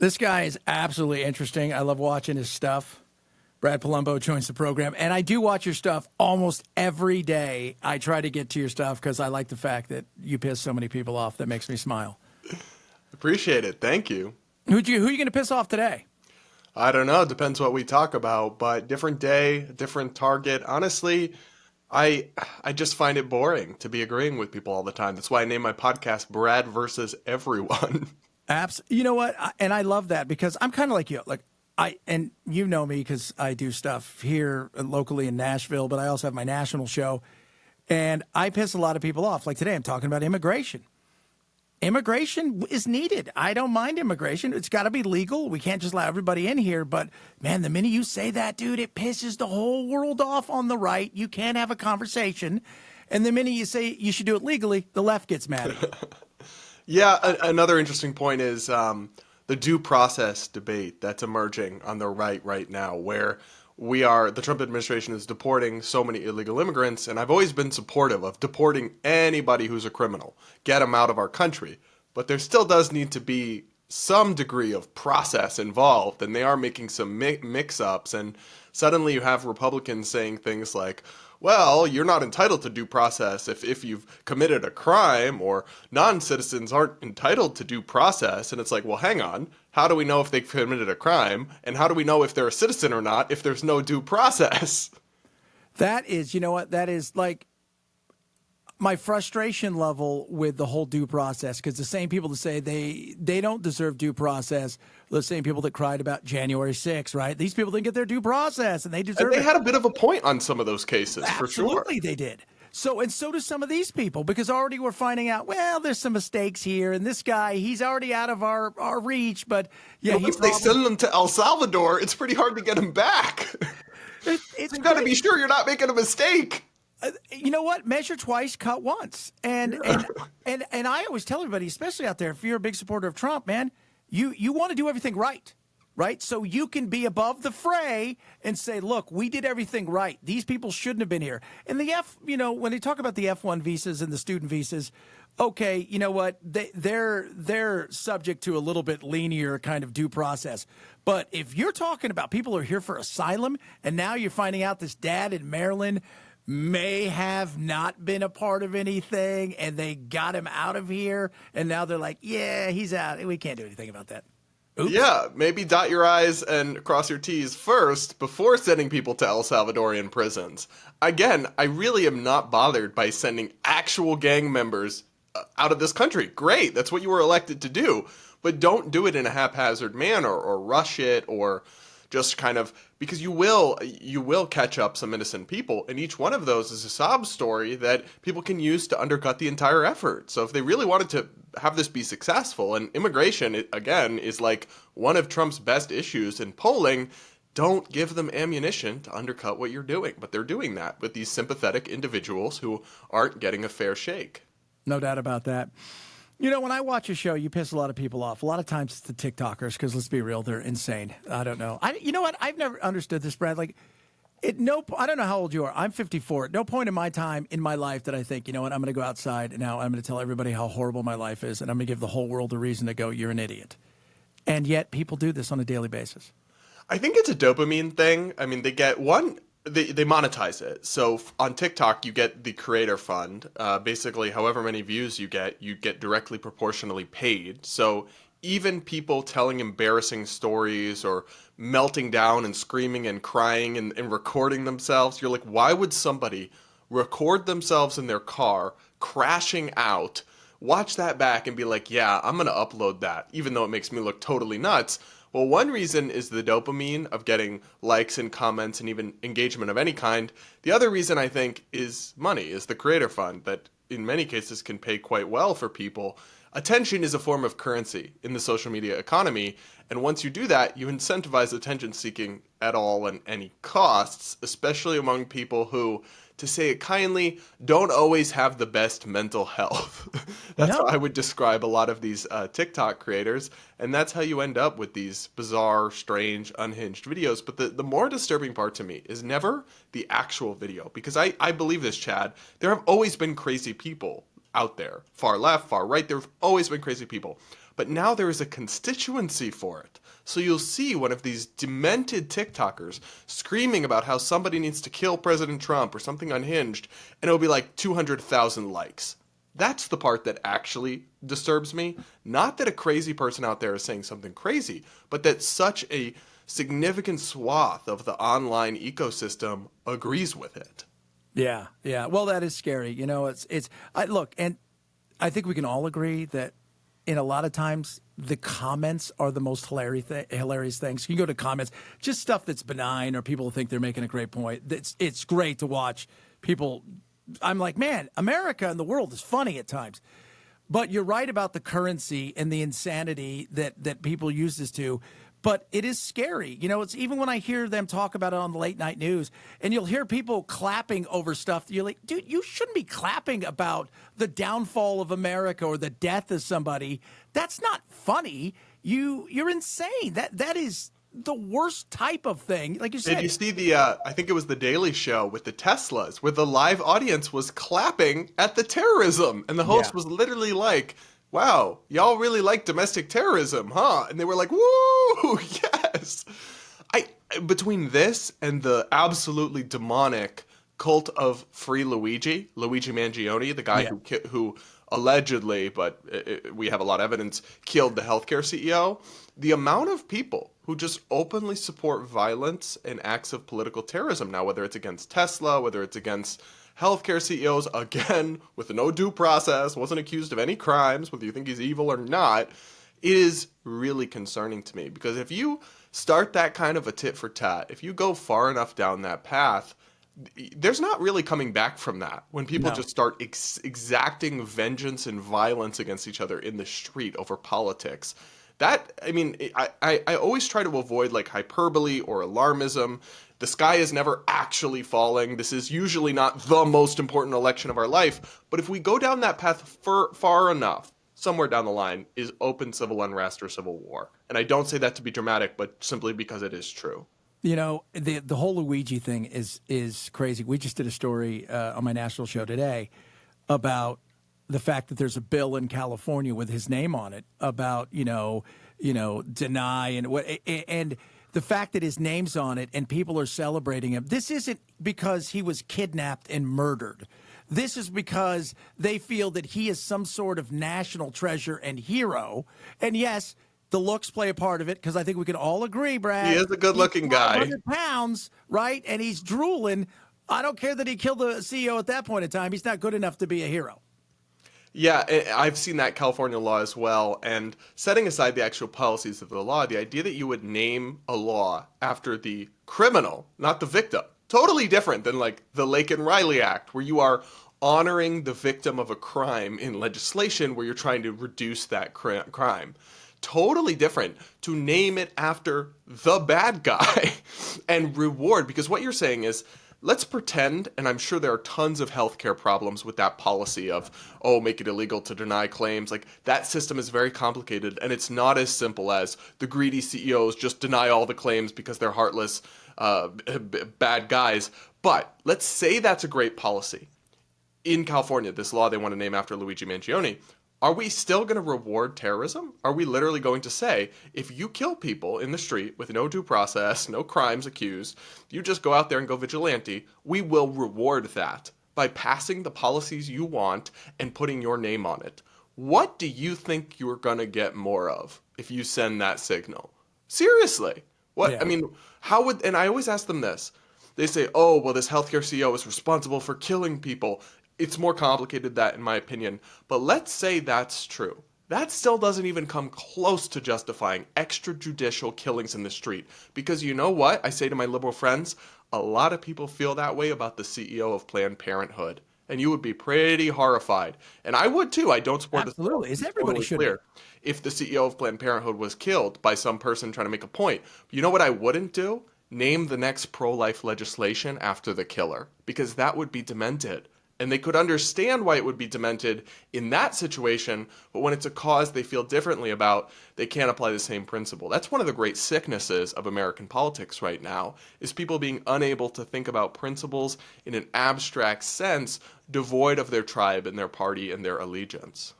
This guy is absolutely interesting. I love watching his stuff. Brad Polumbo joins the program, and I do watch your stuff almost every day. I try to get to your stuff because I like the fact that you piss so many people off. That makes me smile. Appreciate it. Thank you. Who are you going to piss off today? I don't know. Depends what we talk about, but different day, different target. Honestly, I just find it boring to be agreeing with people all the time. That's why I named my podcast Brad versus Everyone. You know what? And I love that because I'm kind of like you. And you know me because I do stuff here locally in Nashville, but I also have my national show. And I piss a lot of people off. Like today, I'm talking about immigration. Immigration is needed. I don't mind immigration. It's got to be legal. We can't just allow everybody in here. But, man, the minute you say that, dude, it pisses the whole world off on the right. You can't have a conversation. And the minute you say you should do it legally, the left gets mad at you. Yeah, another interesting point is the due process debate that's emerging on the right now, where the Trump administration is deporting so many illegal immigrants, and I've always been supportive of deporting anybody who's a criminal, get them out of our country. But there still does need to be some degree of process involved, and they are making some mix-ups, and suddenly you have Republicans saying things like, well, you're not entitled to due process if you've committed a crime, or non-citizens aren't entitled to due process. And it's like, well, hang on. How do we know if they've committed a crime? And how do we know if they're a citizen or not if there's no due process? That is, you know what? That is like my frustration level with the whole due process, because the same people that say they don't deserve due process, the same people that cried about January 6th, right? These people didn't get their due process, and they deserve it. They had a bit of a point on some of those cases, for sure. Absolutely, they did. So do some of these people, because already we're finding out, well, there's some mistakes here, and this guy, he's already out of our reach, but yeah, once they send them to El Salvador, it's pretty hard to get him back. You've got to be sure you're not making a mistake. You know what? Measure twice, cut once. And I always tell everybody, especially out there, if you're a big supporter of Trump, man, you want to do everything right? So you can be above the fray and say, look, we did everything right. These people shouldn't have been here. And when they talk about the F1 visas and the student visas, okay, you know what? They're subject to a little bit lenient kind of due process. But if you're talking about people who are here for asylum, and now you're finding out this dad in Maryland may have not been a part of anything, and they got him out of here, and now they're like, yeah, he's out. We can't do anything about that. Oops. Yeah, maybe dot your I's and cross your T's first before sending people to El Salvadorian prisons. Again, I really am not bothered by sending actual gang members out of this country. Great, that's what you were elected to do. But don't do it in a haphazard manner or rush it, or just kind of, because you will catch up some innocent people, and each one of those is a sob story that people can use to undercut the entire effort. So if they really wanted to have this be successful, and immigration, again, is like one of Trump's best issues in polling, don't give them ammunition to undercut what you're doing. But they're doing that with these sympathetic individuals who aren't getting a fair shake. No doubt about that. You know, when I watch a show, you piss a lot of people off. A lot of times it's the TikTokers, because let's be real, they're insane. I don't know. You know what? I've never understood this, Brad. Like, I don't know how old you are. I'm 54. At no point in my time in my life that I think, you know what, I'm going to go outside and now I'm going to tell everybody how horrible my life is, and I'm going to give the whole world a reason to go, you're an idiot. And yet people do this on a daily basis. I think it's a dopamine thing. I mean, they monetize it. So on TikTok, you get the creator fund. Basically, however many views you get directly proportionally paid. So even people telling embarrassing stories or melting down and screaming and crying and recording themselves, you're like, why would somebody record themselves in their car crashing out, watch that back and be like, yeah, I'm going to upload that, even though it makes me look totally nuts? Well, one reason is the dopamine of getting likes and comments and even engagement of any kind. The other reason, I think, is money, is the creator fund that in many cases can pay quite well for people. Attention is a form of currency in the social media economy, and once you do that, you incentivize attention seeking at all and any costs, especially among people who, to say it kindly, don't always have the best mental health. That's how I would describe a lot of these TikTok creators, and that's how you end up with these bizarre, strange, unhinged videos. But the more disturbing part to me is never the actual video, because I believe this, Chad. There have always been crazy people out there, far left, far right. There have always been crazy people. but now there is a constituency for it. So you'll see one of these demented TikTokers screaming about how somebody needs to kill President Trump or something unhinged, and it'll be like 200,000 likes. That's the part that actually disturbs me. Not that a crazy person out there is saying something crazy, but that such a significant swath of the online ecosystem agrees with it. Yeah, yeah. Well, that is scary. You know, look, and I think we can all agree that in a lot of times the comments are the most hilarious things. You can go to comments, just stuff that's benign or people think they're making a great point. It's great to watch people. I'm like, man, America and the world is funny at times. But you're right about the currency and the insanity that people use this to. But it is scary. You know, it's even when I hear them talk about it on the late night news and you'll hear people clapping over stuff. You're like, dude, you shouldn't be clapping about the downfall of America or the death of somebody. That's not funny. You're insane. That is the worst type of thing. Like you said. Did you see the, I think it was the Daily Show with the Teslas, where the live audience was clapping at the terrorism. And the host was literally like, wow, y'all really like domestic terrorism, huh? And they were like, woo, yes. Between this and the absolutely demonic cult of Free Luigi Mangione, the guy who allegedly, but we have a lot of evidence, killed the healthcare CEO, the amount of people who just openly support violence and acts of political terrorism now, whether it's against Tesla, whether it's against healthcare CEOs, again, with no due process, wasn't accused of any crimes, whether you think he's evil or not, is really concerning to me. Because if you start that kind of a tit for tat, if you go far enough down that path, there's not really coming back from that. When people just start exacting vengeance and violence against each other in the street over politics. That, I mean, I always try to avoid like hyperbole or alarmism. The sky is never actually falling. This is usually not the most important election of our life. But if we go down that path far enough, somewhere down the line is open civil unrest or civil war. And I don't say that to be dramatic, but simply because it is true. You know, the whole Luigi thing is crazy. We just did a story on my national show today about the fact that there's a bill in California with his name on it about, you know, deny and the fact that his name's on it and people are celebrating him. This isn't because he was kidnapped and murdered. This is because they feel that he is some sort of national treasure and hero. And yes, the looks play a part of it, because I think we can all agree, Brad. He is a good-looking guy. 100 pounds, right? And he's drooling. I don't care that he killed the CEO at that point in time. He's not good enough to be a hero. Yeah, I've seen that California law as well. And setting aside the actual policies of the law, the idea that you would name a law after the criminal, not the victim, totally different than like the Lake and Riley Act, where you are honoring the victim of a crime in legislation where you're trying to reduce that crime. Totally different to name it after the bad guy and reward. Because what you're saying is, let's pretend, and I'm sure there are tons of healthcare problems with that policy of, oh, make it illegal to deny claims. Like, that system is very complicated, and it's not as simple as the greedy CEOs just deny all the claims because they're heartless, bad guys. But let's say that's a great policy. In California, this law they want to name after Luigi Mangione. Are we still going to reward terrorism? Are we literally going to say, if you kill people in the street with no due process, no crimes accused, you just go out there and go vigilante, we will reward that by passing the policies you want and putting your name on it? What do you think you're going to get more of if you send that signal? Seriously. What? Yeah. I mean, how would, and I always ask them this. They say, oh, well, this healthcare CEO is responsible for killing people. It's more complicated than that, in my opinion. But let's say that's true. That still doesn't even come close to justifying extrajudicial killings in the street. Because you know what? I say to my liberal friends, a lot of people feel that way about the CEO of Planned Parenthood. And you would be pretty horrified. And I would too. I don't support this. Absolutely. As everybody should be. If the CEO of Planned Parenthood was killed by some person trying to make a point. You know what I wouldn't do? Name the next pro-life legislation after the killer. Because that would be demented. And they could understand why it would be demented in that situation, but when it's a cause they feel differently about, they can't apply the same principle. That's one of the great sicknesses of American politics right now, is people being unable to think about principles in an abstract sense, devoid of their tribe and their party and their allegiance.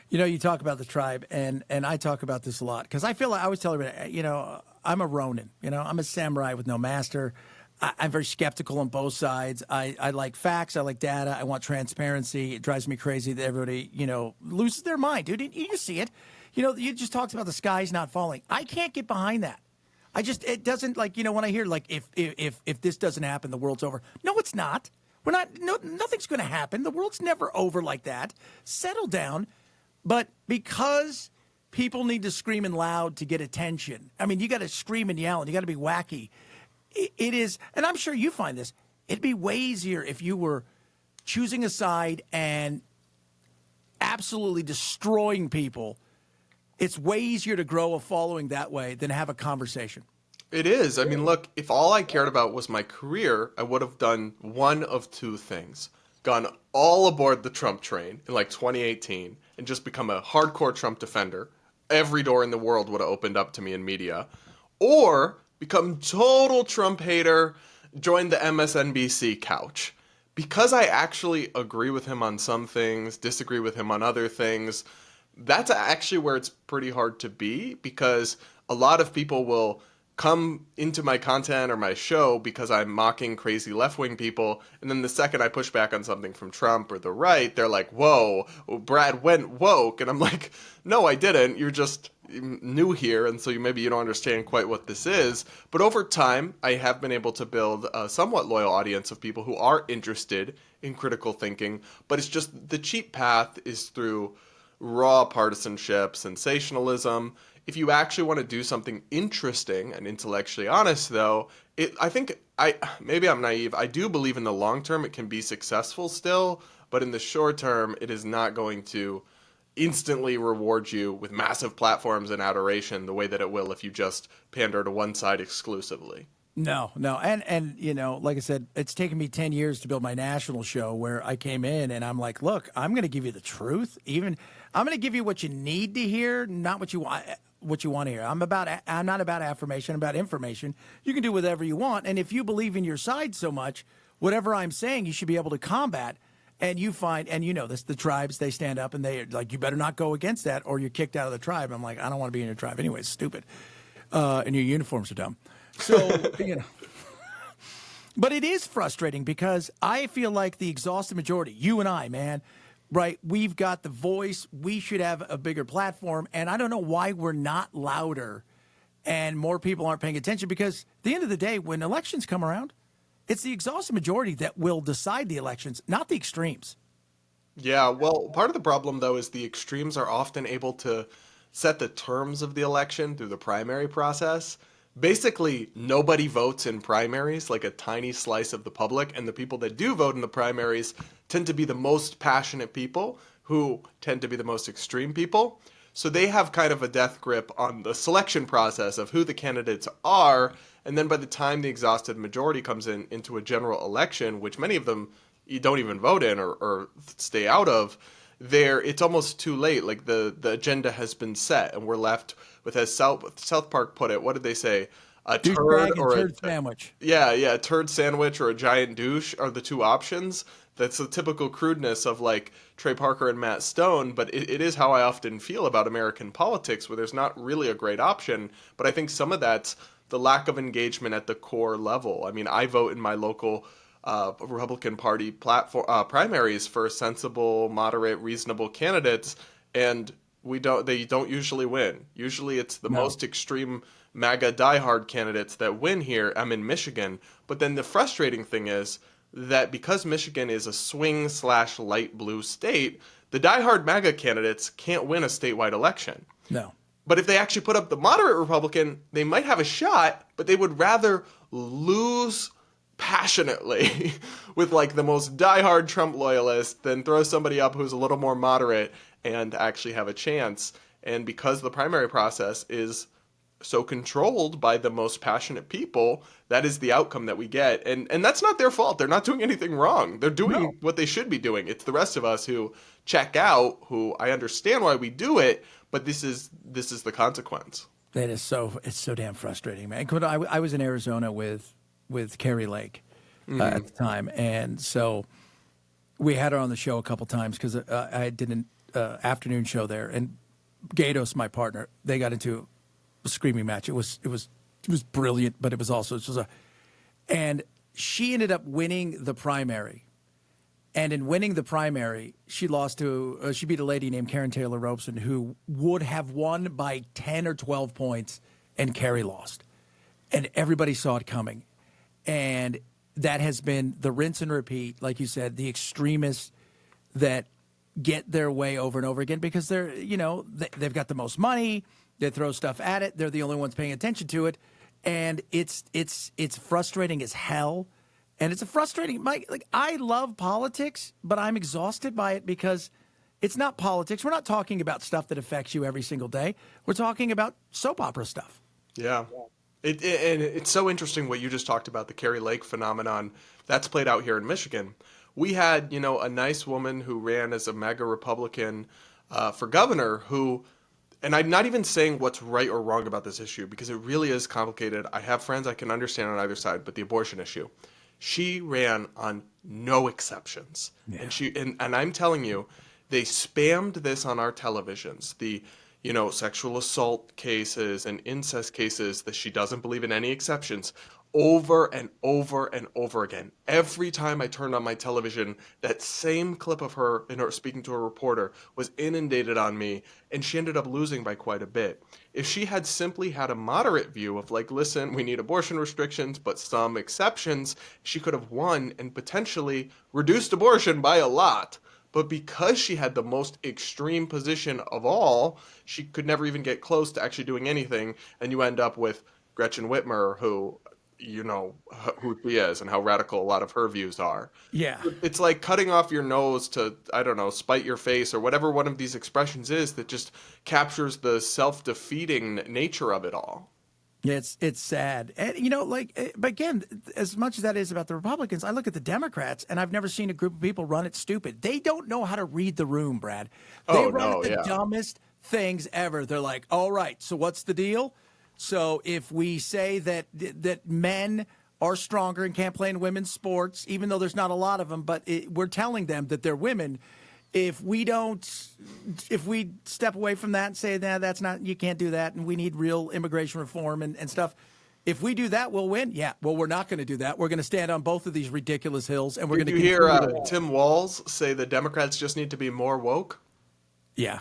You talk about the tribe, and I talk about this a lot because I feel like I always tell everybody, I'm a Ronin. I'm a samurai with no master. I'm very skeptical on both sides. I like facts. I like data. I want transparency. It drives me crazy that everybody, loses their mind, dude. You see it. You just talked about the sky's not falling. I can't get behind that. It doesn't when I hear if this doesn't happen, the world's over. No, it's not. Nothing's going to happen. The world's never over like that. Settle down. But because people need to scream and loud to get attention, I mean, you got to scream and yell and you got to be wacky. It is, and I'm sure you find this, it'd be way easier if you were choosing a side and absolutely destroying people. It's way easier to grow a following that way than have a conversation. It is. I mean, look, if all I cared about was my career, I would have done one of two things. Gone all aboard the Trump train in 2018 and just become a hardcore Trump defender. Every door in the world would have opened up to me in media. Or become total Trump hater, join the MSNBC couch. Because I actually agree with him on some things, disagree with him on other things, that's actually where it's pretty hard to be, because a lot of people will come into my content or my show because I'm mocking crazy left-wing people, and then the second I push back on something from Trump or the right, they're like, whoa, Brad went woke, and I'm like, no, I didn't, you're just new here, and so maybe you don't understand quite what this is. But over time, I have been able to build a somewhat loyal audience of people who are interested in critical thinking, but it's just the cheap path is through raw partisanship, sensationalism. If you actually want to do something interesting and intellectually honest, though, maybe I'm naive. I do believe in the long term it can be successful still, but in the short term, it is not going to instantly reward you with massive platforms and adoration the way that it will if you just pander to one side exclusively. No. And like I said, it's taken me 10 years to build my national show where I came in and I'm like, look, I'm going to give you the truth. I'm going to give you what you need to hear, not what you want to hear. I'm not about affirmation, I'm about information. You can do whatever you want. And if you believe in your side so much, whatever I'm saying, you should be able to combat. And you find, and the tribes, they stand up and they're like, you better not go against that or you're kicked out of the tribe. I'm like, I don't want to be in your tribe anyway. It's stupid. And your uniforms are dumb. So, but it is frustrating because I feel like the exhausted majority, you and I, man, right? We've got the voice. We should have a bigger platform. And I don't know why we're not louder and more people aren't paying attention, because at the end of the day, when elections come around, it's the exhausted majority that will decide the elections, not the extremes. Yeah, well, part of the problem, though, is the extremes are often able to set the terms of the election through the primary process. Basically, nobody votes in primaries, like a tiny slice of the public, and the people that do vote in the primaries tend to be the most passionate people, who tend to be the most extreme people. So they have kind of a death grip on the selection process of who the candidates are, and then by the time the exhausted majority comes into a general election, which many of them you don't even vote in or stay out of, it's almost too late. Like the agenda has been set, and we're left with, as South Park put it, what did they say? A turd or turd sandwich. Yeah, a turd sandwich or a giant douche are the two options. That's the typical crudeness of Trey Parker and Matt Stone, but it is how I often feel about American politics, where there's not really a great option. But I think some of that's the lack of engagement at the core level. I mean, I vote in my local Republican Party primaries for sensible, moderate, reasonable candidates, and they don't usually win. Usually it's the most extreme MAGA diehard candidates that win here. I'm in Michigan, but then the frustrating thing is that because Michigan is a swing/light blue state, the diehard MAGA candidates can't win a statewide election. No. But if they actually put up the moderate Republican, they might have a shot, but they would rather lose passionately with the most diehard Trump loyalist than throw somebody up who's a little more moderate and actually have a chance. And because the primary process is so controlled by the most passionate people, that is the outcome that we get. And that's not their fault. They're not doing anything wrong. They're doing what they should be doing. It's the rest of us who check out, who I understand why we do it, but this is the consequence. It's so damn frustrating, man. I was in Arizona with Carrie Lake at the time, and so we had her on the show a couple times because I did afternoon show there, and Gatos, my partner, they got into a screaming match. It was brilliant, but it was also and she ended up winning the primary. And in winning the primary, she lost to she beat a lady named Karen Taylor Robeson, who would have won by 10 or 12 points, and Kerry lost. And everybody saw it coming. And that has been the rinse and repeat, like you said, the extremists that get their way over and over again because they're, they've got the most money, they throw stuff at it, they're the only ones paying attention to it, and it's frustrating as hell. And it's a frustrating, I love politics, but I'm exhausted by it because it's not politics. We're not talking about stuff that affects you every single day. We're talking about soap opera stuff. Yeah. And it's so interesting what you just talked about, the Kari Lake phenomenon that's played out here in Michigan. We had, a nice woman who ran as a MAGA Republican for governor who, and I'm not even saying what's right or wrong about this issue because it really is complicated. I have friends I can understand on either side, but the abortion issue. She ran on no exceptions. Yeah. And I'm telling you, they spammed this on our televisions. The, sexual assault cases and incest cases that she doesn't believe in any exceptions over and over and over again. Every time I turned on my television, that same clip of her speaking to a reporter was inundated on me, and she ended up losing by quite a bit. If she had simply had a moderate view of listen, we need abortion restrictions, but some exceptions, she could have won and potentially reduced abortion by a lot. But because she had the most extreme position of all, she could never even get close to actually doing anything, and you end up with Gretchen Whitmer, who who she is and how radical a lot of her views are. Yeah. It's like cutting off your nose to, spite your face or whatever one of these expressions is that just captures the self-defeating nature of it all. Yeah, it's sad. And, but again, as much as that is about the Republicans, I look at the Democrats, and I've never seen a group of people run it stupid. They don't know how to read the room, Brad. They run the dumbest things ever. They're like, all right, so what's the deal? So if we say that men are stronger and can't play in women's sports, even though there's not a lot of them, but we're telling them that they're women. If we step away from that and say, nah, that's not, you can't do that, and we need real immigration reform and stuff, if we do that, we'll win. Yeah, well, we're not going to do that. We're going to stand on both of these ridiculous hills, and we're going to. Did you hear Tim Walz say the Democrats just need to be more woke? Yeah.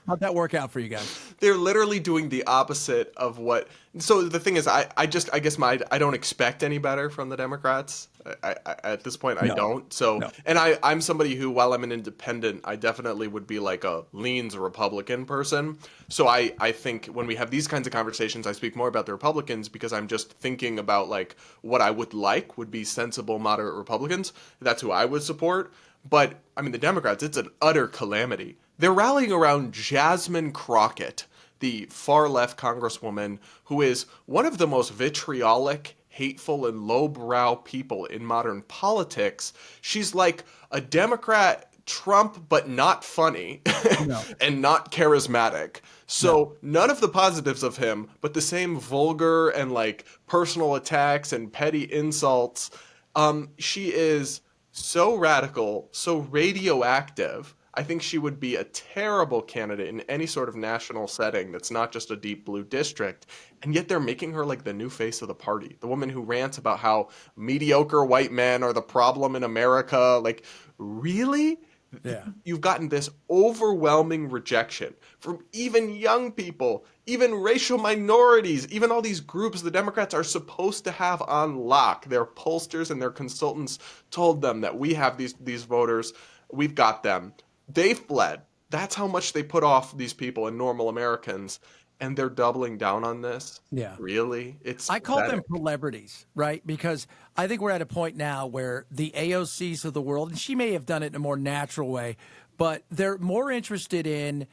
How'd that work out for you guys? They're literally doing the opposite of what. So the thing is, I don't expect any better from the Democrats. At this point, I don't. So, no. And I'm somebody who, while I'm an independent, I definitely would be like a leans Republican person. So I think when we have these kinds of conversations, I speak more about the Republicans because I'm just thinking about what I would be sensible, moderate Republicans. That's who I would support. But I mean, the Democrats, it's an utter calamity. They're rallying around Jasmine Crockett, the far-left congresswoman who is one of the most vitriolic, hateful, and lowbrow people in modern politics. She's like a Democrat Trump, but not funny and not charismatic. So none of the positives of him, but the same vulgar and personal attacks and petty insults. She is so radical, so radioactive. I think she would be a terrible candidate in any sort of national setting that's not just a deep blue district. And yet they're making her the new face of the party. The woman who rants about how mediocre white men are the problem in America. Really? Yeah. You've gotten this overwhelming rejection from even young people, even racial minorities, even all these groups the Democrats are supposed to have on lock. Their pollsters and their consultants told them that we have these voters. We've got them. They fled. That's how much they put off these people and normal Americans, and they're doubling down on this. Yeah. Really? I call them celebrities, right? Because I think we're at a point now where the AOCs of the world, and she may have done it in a more natural way, but they're more interested in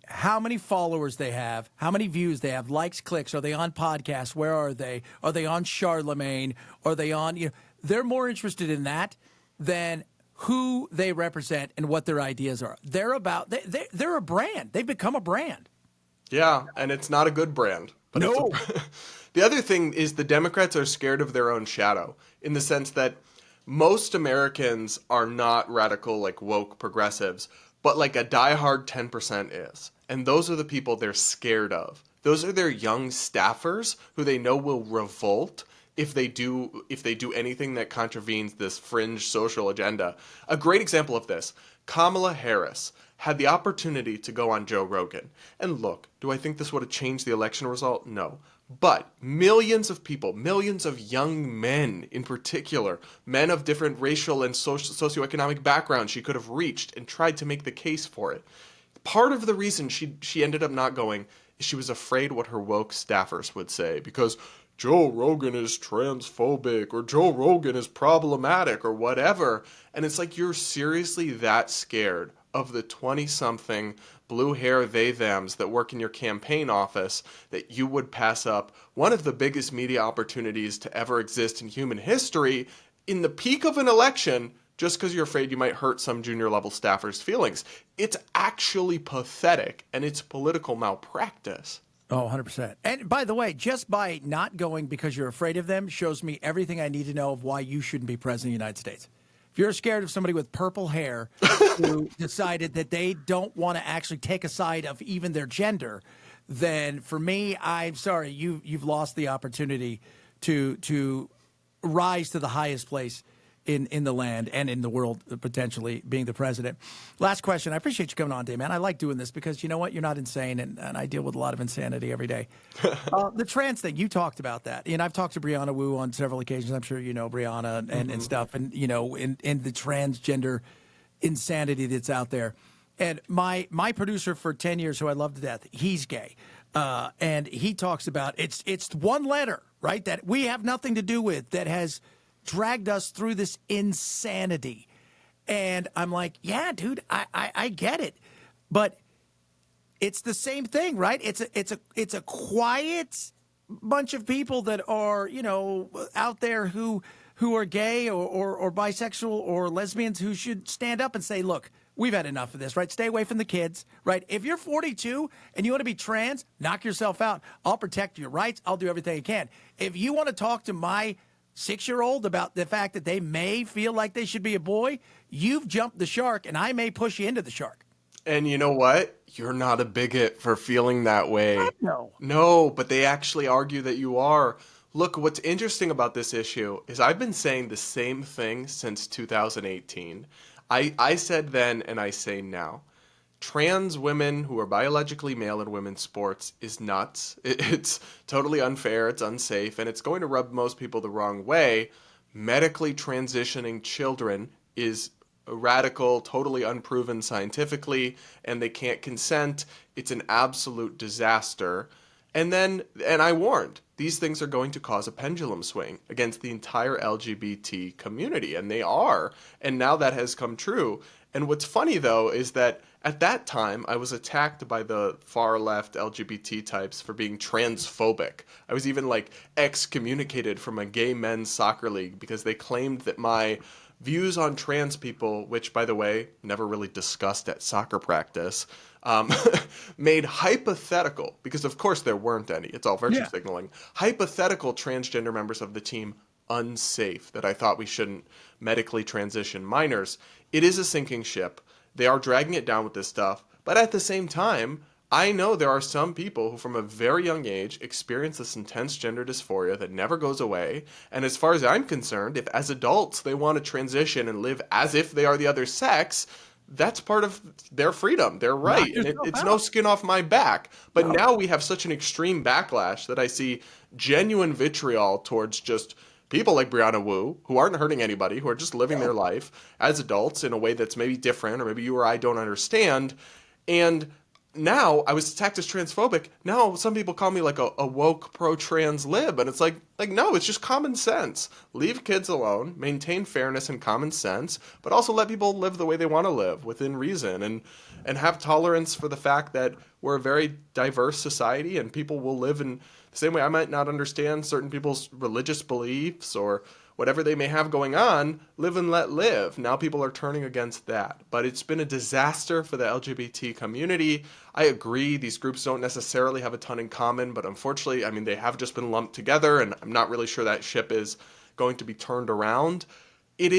how many followers they have, how many views they have, likes, clicks. Are they on podcasts? Where are they? Are they on Charlemagne? Are they on, they're more interested in that than who they represent and what their ideas are. They're a brand. They've become a brand. Yeah, and it's not a good brand. But no. The other thing is the Democrats are scared of their own shadow in the sense that most Americans are not radical, woke progressives, but like a diehard 10% is. And those are the people they're scared of. Those are their young staffers who they know will revolt if they do anything that contravenes this fringe social agenda. A great example of this, Kamala Harris had the opportunity to go on Joe Rogan. And look, do I think this would have changed the election result? No. But millions of people, millions of young men in particular, men of different racial and socioeconomic backgrounds she could have reached and tried to make the case for it. Part of the reason she ended up not going is she was afraid what her woke staffers would say, because Joe Rogan is transphobic or Joe Rogan is problematic or whatever. And it's like, you're seriously that scared of the 20-something blue hair they-thems that work in your campaign office that you would pass up one of the biggest media opportunities to ever exist in human history in the peak of an election just because you're afraid you might hurt some junior level staffer's feelings. It's actually pathetic, and it's political malpractice. Oh, 100%. And by the way, just by not going because you're afraid of them shows me everything I need to know of why you shouldn't be president of the United States. If you're scared of somebody with purple hair who decided that they don't want to actually take a side of even their gender, then for me, I'm sorry, you've lost the opportunity to rise to the highest place in the land and in the world, potentially being the president. Last question. I appreciate you coming on, Dave, man. I like doing this because you know what? You're not insane, and I deal with a lot of insanity every day. The trans thing, you talked about that. And I've talked to Brianna Wu on several occasions. I'm sure you know Brianna and stuff, and, you know, in the transgender insanity that's out there. And my producer for 10 years, who I love to death, he's gay. And he talks about it's one letter, right, that we have nothing to do with, that has dragged us through this insanity. And I'm like, yeah, dude, I get it. But it's the same thing, right? It's a quiet bunch of people that are, you know, out there who are gay or bisexual or lesbians who should stand up and say, look, we've had enough of this, right? Stay away from the kids, right? If you're 42 and you want to be trans, knock yourself out. I'll protect your rights. I'll do everything I can. If you want to talk to my 6-year-old about the fact that they may feel like they should be a boy, you've jumped the shark, and I may push you into the shark. And you know what? You're not a bigot for feeling that way. No. No, but they actually argue that you are. Look, what's interesting about this issue is I've been saying the same thing since 2018. I said then and I say now. Trans women who are biologically male in women's sports is nuts. It's totally unfair, it's unsafe, and it's going to rub most people the wrong way. Medically transitioning children is radical, totally unproven scientifically, and they can't consent. It's an absolute disaster. And I warned, these things are going to cause a pendulum swing against the entire LGBT community, and they are. And now that has come true. And what's funny, though, is that at that time, I was attacked by the far-left LGBT types for being transphobic. I was even, like, excommunicated from a gay men's soccer league because they claimed that my views on trans people, which, by the way, never really discussed at soccer practice, made hypothetical, because of course there weren't any, it's all virtue signaling, hypothetical transgender members of the team unsafe, that I thought we shouldn't medically transition minors. It is a sinking ship. They are dragging it down with this stuff. But at the same time, I know there are some people who from a very young age experience this intense gender dysphoria that never goes away. And as far as I'm concerned, if as adults they want to transition and live as if they are the other sex, that's part of their freedom, their right. And it's no skin off my back. But now we have such an extreme backlash that I see genuine vitriol towards just people like Brianna Wu, who aren't hurting anybody, who are just living their life as adults in a way that's maybe different, or maybe you or I don't understand. And now I was attacked as transphobic. Now some people call me like a woke pro-trans lib. And it's like, no, it's just common sense. Leave kids alone, maintain fairness and common sense, but also let people live the way they want to live within reason, and have tolerance for the fact that we're a very diverse society and people will live in the same way I might not understand certain people's religious beliefs or whatever they may have going on. Live and let live. Now people are turning against that. But it's been a disaster for the LGBT community. I agree, these groups don't necessarily have a ton in common, but unfortunately, I mean, they have just been lumped together, and I'm not really sure that ship is going to be turned around. But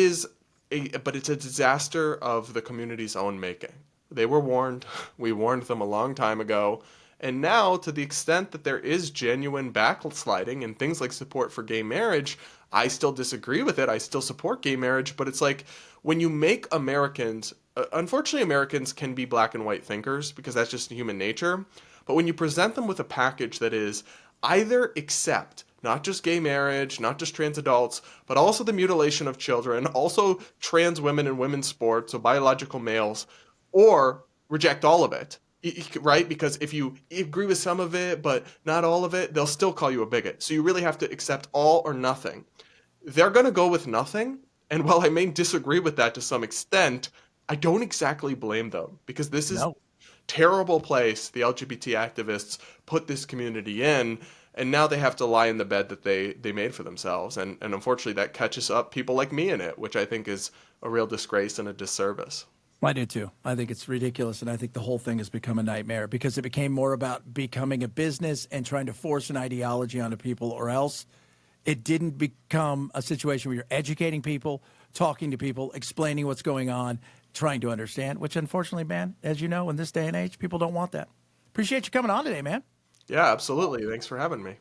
it's a disaster of the community's own making. They were warned. We warned them a long time ago. And now, to the extent that there is genuine backsliding and things like support for gay marriage, I still disagree with it. I still support gay marriage, but it's like when you make Americans, unfortunately, Americans can be black and white thinkers because that's just human nature. But when you present them with a package that is either accept not just gay marriage, not just trans adults, but also the mutilation of children, also trans women in women's sports, so biological males, or reject all of it, right? Because if you agree with some of it, but not all of it, they'll still call you a bigot. So you really have to accept all or nothing. They're going to go with nothing. And while I may disagree with that to some extent, I don't exactly blame them because this is No. terrible place the LGBT activists put this community in, and now they have to lie in the bed that they made for themselves. And unfortunately, that catches up people like me in it, which I think is a real disgrace and a disservice. I do too. I think it's ridiculous, and I think the whole thing has become a nightmare because it became more about becoming a business and trying to force an ideology onto people, or else it didn't become a situation where you're educating people, talking to people, explaining what's going on, trying to understand, which unfortunately, man, as you know, in this day and age, people don't want that. Appreciate you coming on today, man. Yeah, absolutely. Thanks for having me.